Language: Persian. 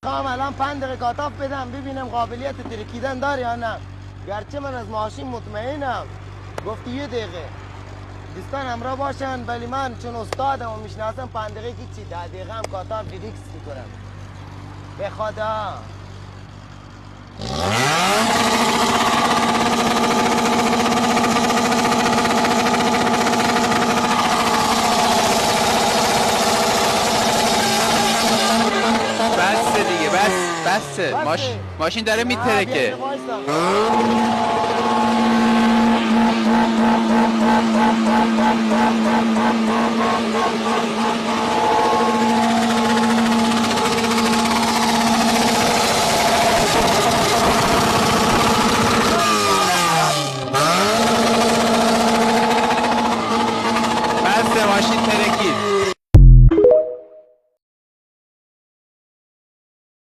میخوام الان 5 دقیقه کاتاف بدم ببینم قابلیت ترکیدن داره یا نه. گرچه من از ماشین مطمئنم. گفتی 1 دقیقه. دوستان همراه باشن، ولی من چون استادم و میشناسم 5 دقیقه که چی 10 دقیقه هم کاتاف ریلیکس میکنم. به خدا. بسه دیگه، بسه. ماشین داره میترکه.